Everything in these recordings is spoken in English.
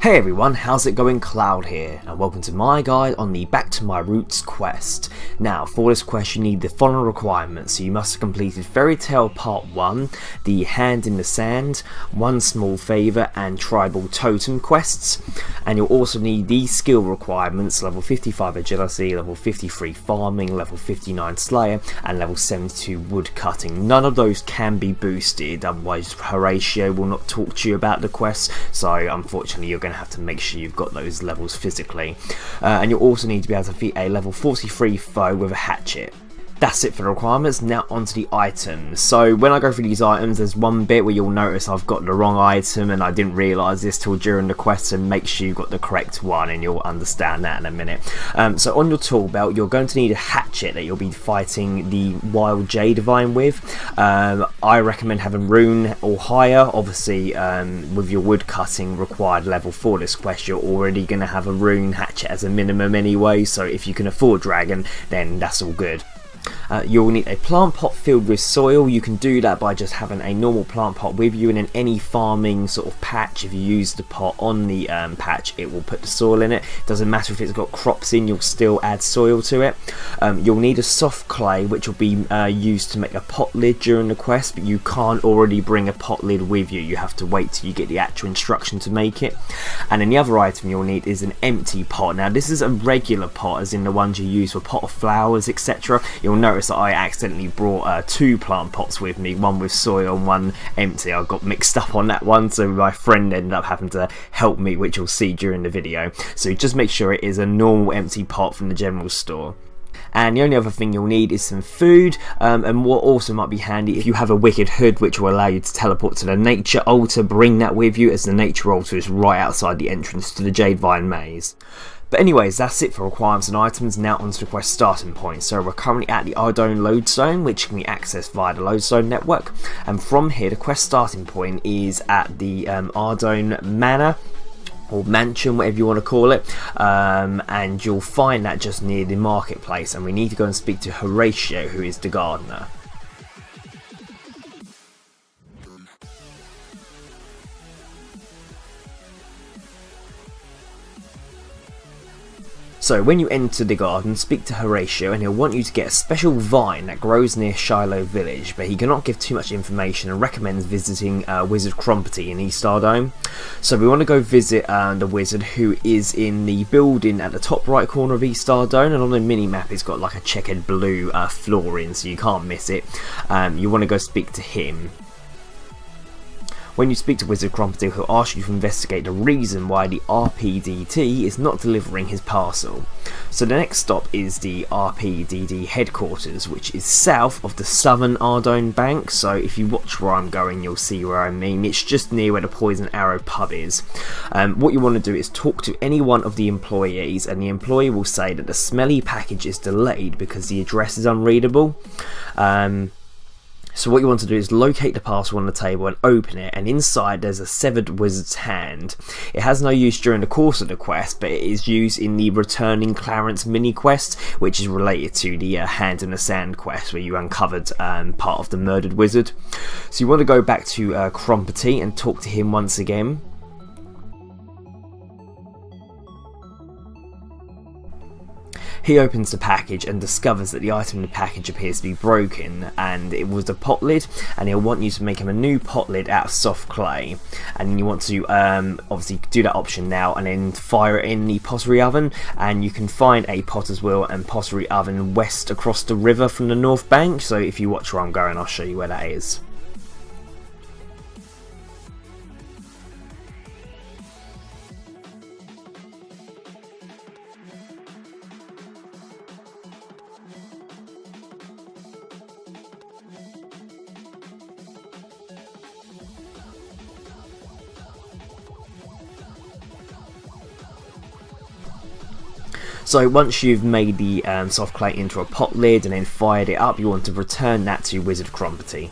Hey everyone, how's it going? Cloud here, and welcome to my guide on the Back to My Roots quest. Now, for this quest you need the following requirements. So you must have completed Fairy Tale Part 1, the Hand in the Sand, One Small Favour and Tribal Totem quests. And you'll also need these skill requirements: level 55 Agility, level 53 Farming, level 59 Slayer, and level 72 Woodcutting. None of those can be boosted, otherwise Horatio will not talk to you about the quest, so unfortunately you're going to have to make sure you've got those levels physically. And you'll also need to be able to defeat a level 43 foe with a hatchet. That's it for the requirements. Now onto the items. So when I go through these items, there's one bit where you'll notice I've got the wrong item, and I didn't realise this till during the quest, so make sure you've got the correct one and you'll understand that in a minute. So on your tool belt you're going to need a hatchet that you'll be fighting the wild Jade divine with. I recommend having Rune or higher. Obviously with your woodcutting required level for this quest you're already going to have a Rune hatchet as a minimum anyway, so if you can afford dragon then that's all good. You'll need a plant pot filled with soil. You can do that by just having a normal plant pot with you, and in any farming sort of patch, if you use the pot on the patch, it will put the soil in it. Doesn't matter if it's got crops in, you'll still add soil to it. You'll need a soft clay which will be used to make a pot lid during the quest, but you can't already bring a pot lid with you. You have to wait till you get the actual instruction to make it. And then the other item you'll need is an empty pot. Now this is a regular pot, as in the ones you use for pot of flowers, etc. You'll notice that I accidentally brought two plant pots with me, one with soil and one empty. I got mixed up on that one, so my friend ended up having to help me, which you'll see during the video. So just make sure it is a normal empty pot from the general store. And the only other thing you'll need is some food, and what also might be handy if you have a wicked hood which will allow you to teleport to the nature altar. Bring that with you, as the nature altar is right outside the entrance to the Jade Vine Maze. But anyways, that's it for requirements and items. Now onto the quest starting point. So we're currently at the Ardougne lodestone, which can be accessed via the lodestone network, and from here the quest starting point is at the Ardougne manor, or mansion, whatever you want to call it, and you'll find that just near the marketplace, and we need to go and speak to Horatio, who is the gardener. So when you enter the garden, speak to Horatio and he'll want you to get a special vine that grows near Shiloh village, but he cannot give too much information and recommends visiting Wizard Crompety in East Ardougne. So we want to go visit the wizard, who is in the building at the top right corner of East Ardougne, and on the mini-map it's got like a checkered blue flooring, so you can't miss it. You want to go speak to him. When you speak to Wizard Crompety, he'll ask you to investigate the reason why the RPDT is not delivering his parcel. So the next stop is the RPDD headquarters, which is south of the southern Ardougne bank. So if you watch where I'm going, you'll see where I mean. It's just near where the Poison Arrow pub is. What you want to do is talk to any one of the employees, and the employee will say that the smelly package is delayed because the address is unreadable. So what you want to do is locate the parcel on the table and open it, and inside there's a severed wizard's hand. It has no use during the course of the quest, but it is used in the Returning Clarence mini quest, which is related to the Hand in the Sand quest, where you uncovered part of the murdered wizard. So you want to go back to Crompety and talk to him once again. He opens the package and discovers that the item in the package appears to be broken, and it was a pot lid, and he'll want you to make him a new pot lid out of soft clay. And you want to obviously do that option now and then fire it in the pottery oven, and you can find a potter's wheel and pottery oven west across the river from the north bank. So if you watch where I'm going, I'll show you where that is. So once you've made the soft clay into a pot lid and then fired it up, you want to return that to Wizard Crompety.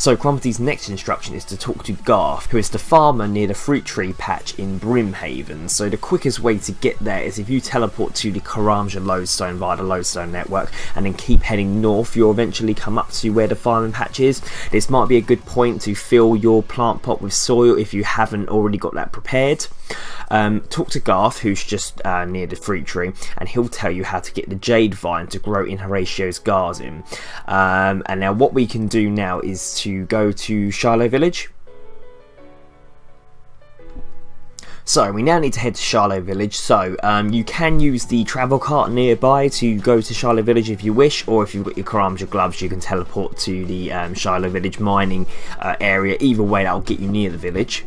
So CloudVidz's next instruction is to talk to Garth, who is the farmer near the fruit tree patch in Brimhaven. So the quickest way to get there is if you teleport to the Karamja lodestone via the lodestone network and then keep heading north, you'll eventually come up to where the farming patch is. This might be a good point to fill your plant pot with soil if you haven't already got that prepared. Talk to Garth, who's just near the fruit tree, and he'll tell you how to get the Jade vine to grow in Horatio's garden. And now what we can do now is to go to Shiloh Village. So we now need to head to Shiloh Village. So you can use the travel cart nearby to go to Shiloh Village if you wish, or if you've got your Karamja gloves you can teleport to the Shiloh Village mining area. Either way, that'll get you near the village.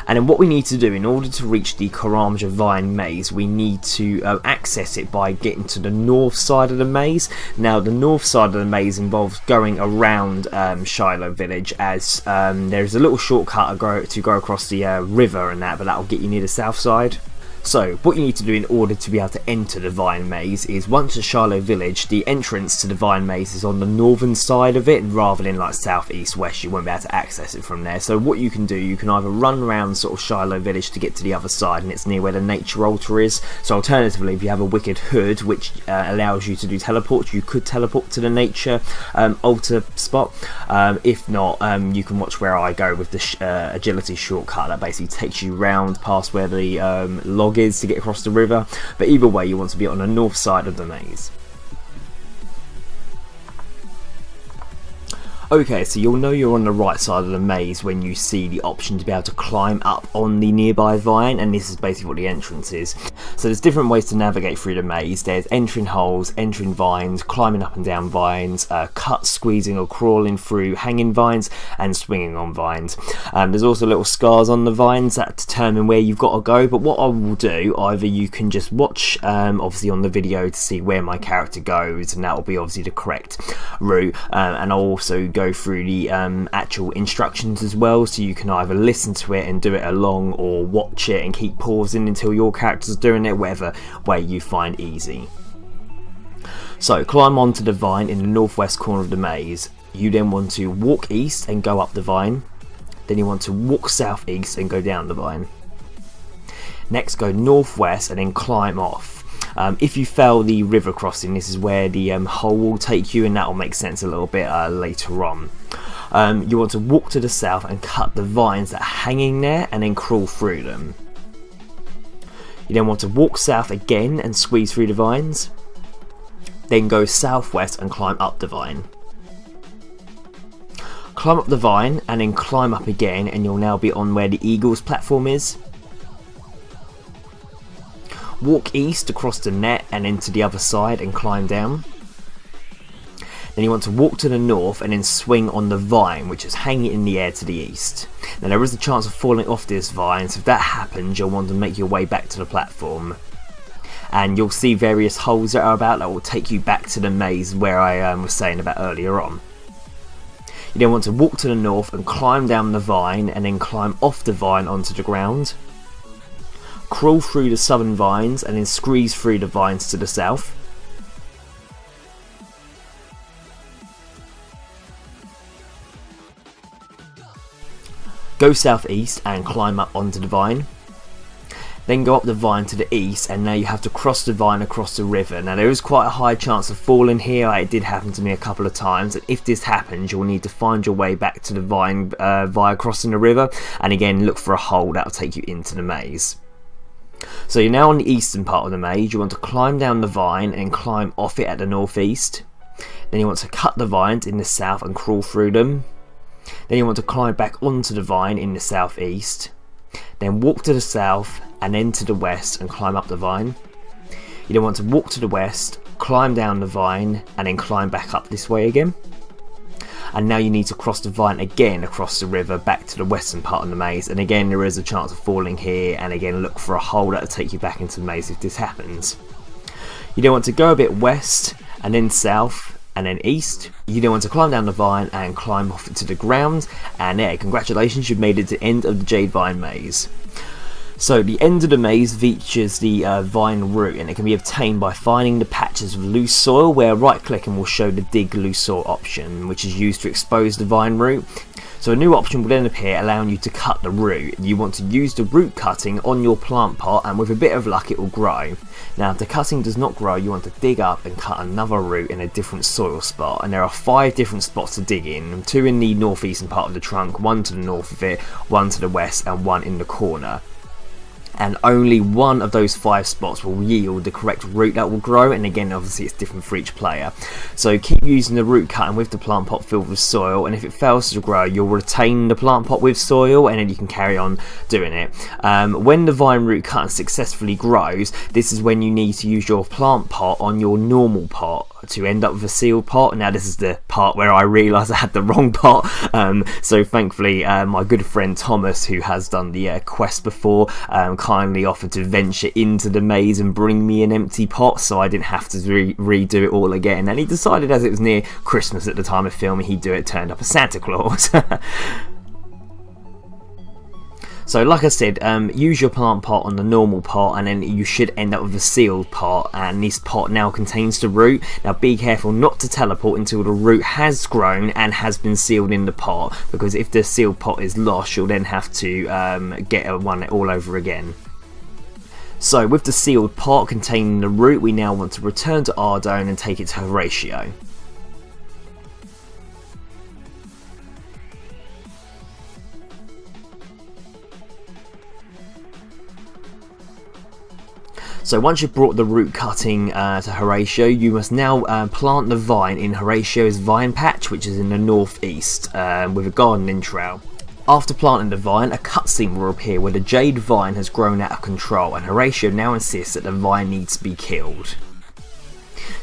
And then what we need to do in order to reach the Karamja Vine maze, we need to access it by getting to the north side of the maze. Now the north side of the maze involves going around Shiloh Village, as there's a little shortcut to go across the river and that, but that'll get you near the south side. So what you need to do in order to be able to enter the Vine Maze is, once at Shiloh Village, the entrance to the Vine Maze is on the northern side of it, rather than like south, east, west. You won't be able to access it from there. So what you can do, you can either run around sort of Shiloh Village to get to the other side, and it's near where the nature altar is. So alternatively, if you have a wicked hood which allows you to do teleports, you could teleport to the nature altar spot. If not, you can watch where I go with the agility shortcut that basically takes you round past where the log is to get across the river. But either way, you want to be on the north side of the maze. Okay, so you'll know you're on the right side of the maze when you see the option to be able to climb up on the nearby vine, and this is basically what the entrance is. So there's different ways to navigate through the maze. There's entering holes, entering vines, climbing up and down vines, cut, squeezing or crawling through hanging vines, and swinging on vines. There's also little scars on the vines that determine where you've got to go, but what I will do, either you can just watch obviously on the video to see where my character goes, and that will be obviously the correct route, and I'll also go through the actual instructions as well, so you can either listen to it and do it along, or watch it and keep pausing until your character's doing it, whatever way you find easy. So climb onto the vine in the northwest corner of the maze. You then want to walk east and go up the vine. Then you want to walk southeast and go down the vine. Next, go northwest and then climb off. If you fail the river crossing, this is where the hole will take you, and that will make sense a little bit later on. You want to walk to the south and cut the vines that are hanging there, and then crawl through them. You then want to walk south again and squeeze through the vines. Then go southwest and climb up the vine. Climb up the vine and then climb up again, and you'll now be on where the eagle's platform is. Walk east across the net and into the other side and climb down. Then you want to walk to the north and then swing on the vine, which is hanging in the air to the east. Now there is a chance of falling off this vine, so if that happens you'll want to make your way back to the platform. And you'll see various holes that are about that will take you back to the maze where I was saying about earlier on. You then want to walk to the north and climb down the vine, and then climb off the vine onto the ground. Crawl through the southern vines and then squeeze through the vines to the south. Go southeast and climb up onto the vine. Then go up the vine to the east, and now you have to cross the vine across the river. Now there is quite a high chance of falling here. It did happen to me a couple of times, and if this happens you'll need to find your way back to the vine via crossing the river, and again look for a hole that will take you into the maze. So you're now on the eastern part of the maze. You want to climb down the vine and climb off it at the northeast. Then you want to cut the vines in the south and crawl through them. Then you want to climb back onto the vine in the southeast. Then walk to the south and then to the west and climb up the vine. You then want to walk to the west, climb down the vine, and then climb back up this way again. And now you need to cross the vine again across the river back to the western part of the maze, and again there is a chance of falling here, and again look for a hole that will take you back into the maze if this happens. You then want to go a bit west and then south and then east. You then want to climb down the vine and climb off it to the ground, and there, congratulations, you've made it to the end of the Jade Vine maze. So the end of the maze features the vine root, and it can be obtained by finding the patches of loose soil where right clicking will show the dig loose soil option, which is used to expose the vine root. So a new option will then appear allowing you to cut the root. You want to use the root cutting on your plant pot, and with a bit of luck it will grow. Now if the cutting does not grow, you want to dig up and cut another root in a different soil spot, and there are 5 different spots to dig in, 2 in the northeastern part of the trunk, 1 to the north of it, 1 to the west and 1 in the corner. And only one of those 5 spots will yield the correct root that will grow, and again obviously it's different for each player. So keep using the root cutting with the plant pot filled with soil, and if it fails to grow you'll retain the plant pot with soil, and then you can carry on doing it. When the vine root cutting successfully grows, this is when you need to use your plant pot on your normal pot to end up with a sealed pot. Now this is the part where I realised I had the wrong pot, so thankfully my good friend Thomas, who has done the quest before, kindly offered to venture into the maze and bring me an empty pot, so I didn't have to redo it all again, and he decided as it was near Christmas at the time of filming he'd do it, turned up as Santa Claus. So like I said, use your plant pot on the normal pot, and then you should end up with a sealed pot, and this pot now contains the root. Now be careful not to teleport until the root has grown and has been sealed in the pot, because if the sealed pot is lost you'll then have to get one all over again. So with the sealed pot containing the root, we now want to return to Ardougne and take it to Horatio. So once you've brought the root cutting to Horatio, you must now plant the vine in Horatio's vine patch, which is in the northeast, with a gardening trowel. After planting the vine, a cutscene will appear where the Jade vine has grown out of control, and Horatio now insists that the vine needs to be killed.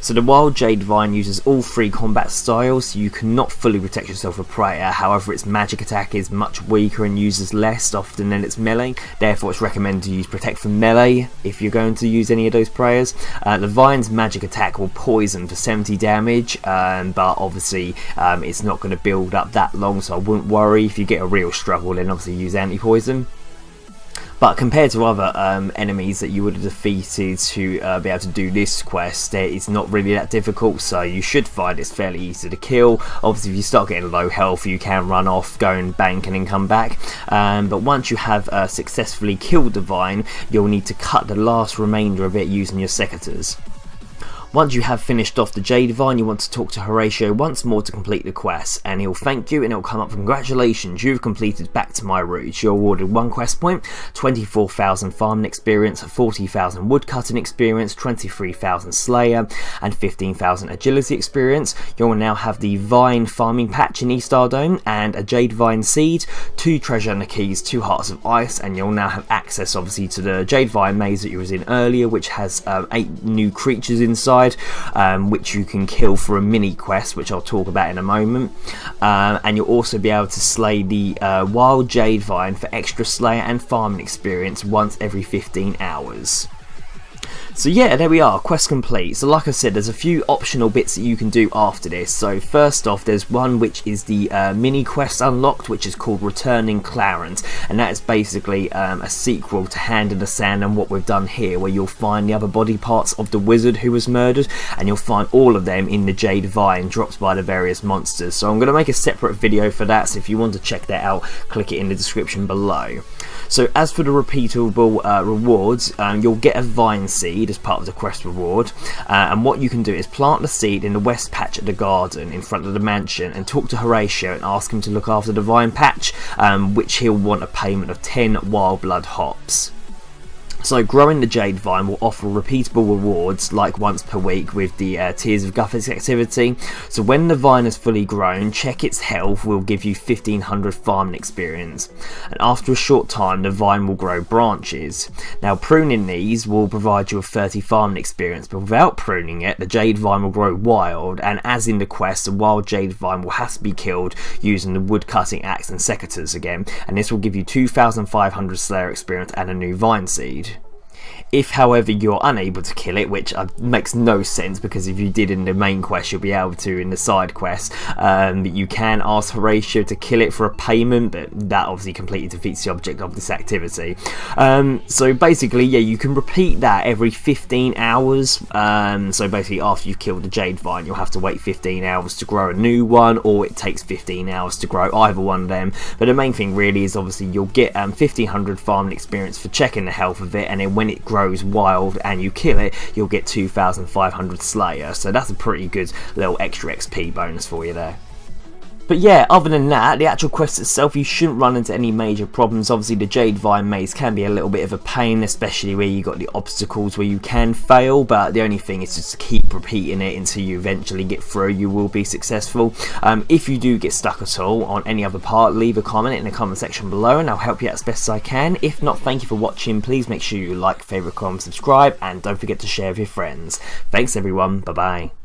So the wild Jade vine uses all 3 combat styles, so you cannot fully protect yourself from Praetor. However, its magic attack is much weaker and uses less often than its melee, therefore it's recommended to use protect from melee if you're going to use any of those prayers. The vine's magic attack will poison for 70 damage, but obviously it's not going to build up that long, so I wouldn't worry. If you get a real struggle, then obviously use anti-poison. But compared to other enemies that you would have defeated to be able to do this quest, it's not really that difficult, so you should find it's fairly easy to kill. Obviously if you start getting low health you can run off, go and bank and then come back, but once you have successfully killed the vine, you'll need to cut the last remainder of it using your secateurs. Once you have finished off the Jade Vine, you want to talk to Horatio once more to complete the quest, and he'll thank you and it'll come up, congratulations, you've completed Back to My Roots. You're awarded 1 quest point, 24,000 farming experience, 40,000 woodcutting experience, 23,000 slayer, and 15,000 agility experience. You'll now have the Vine farming patch in East Ardougne, and a Jade Vine seed, 2 treasure and keys, 2 hearts of ice, and you'll now have access obviously to the Jade Vine maze that you was in earlier, which has 8 new creatures inside, which you can kill for a mini quest, which I'll talk about in a moment, and you'll also be able to slay the wild Jade Vine for extra slayer and farming experience once every 15 hours. So yeah, there we are, quest complete. So like I said, there's a few optional bits that you can do after this. So first off, there's one which is the mini quest unlocked, which is called Returning Clarence, and that is basically a sequel to Hand in the Sand and what we've done here, where you'll find the other body parts of the wizard who was murdered, and you'll find all of them in the Jade Vine dropped by the various monsters. So I'm going to make a separate video for that, so if you want to check that out, click it in the description below. So as for the repeatable rewards, you'll get a vine seed as part of the quest reward, and what you can do is plant the seed in the west patch of the garden in front of the mansion and talk to Horatio and ask him to look after the vine patch, which he'll want a payment of 10 wild blood hops. So growing the Jade Vine will offer repeatable rewards like once per week with the Tears of Guffet's activity. So when the vine is fully grown, check its health will give you 1500 farming experience, and after a short time the vine will grow branches. Now pruning these will provide you with 30 farming experience, but without pruning it the Jade Vine will grow wild, and as in the quest, the wild Jade Vine will have to be killed using the woodcutting axe and secateurs again, and this will give you 2500 slayer experience and a new vine seed. If however you're unable to kill it, which makes no sense, because if you did in the main quest you'll be able to in the side quest, you can ask Horatio to kill it for a payment, but that obviously completely defeats the object of this activity. So basically, yeah, you can repeat that every 15 hours. So basically after you've killed the Jade Vine, you'll have to wait 15 hours to grow a new one, or it takes 15 hours to grow either one of them. But the main thing really is obviously you'll get 1500 farming experience for checking the health of it, and then when it grows wild and you kill it, you'll get 2500 Slayer. So that's a pretty good little extra XP bonus for you there. But yeah, other than that, the actual quest itself, you shouldn't run into any major problems. Obviously the Jade Vine maze can be a little bit of a pain, especially where you got the obstacles where you can fail, but the only thing is just to keep repeating it until you eventually get through. You will be successful. If you do get stuck at all on any other part, leave a comment in the comment section below and I'll help you out as best as I can. If not, thank you for watching. Please make sure you like, favourite, comment, subscribe, and don't forget to share with your friends. Thanks everyone, bye bye.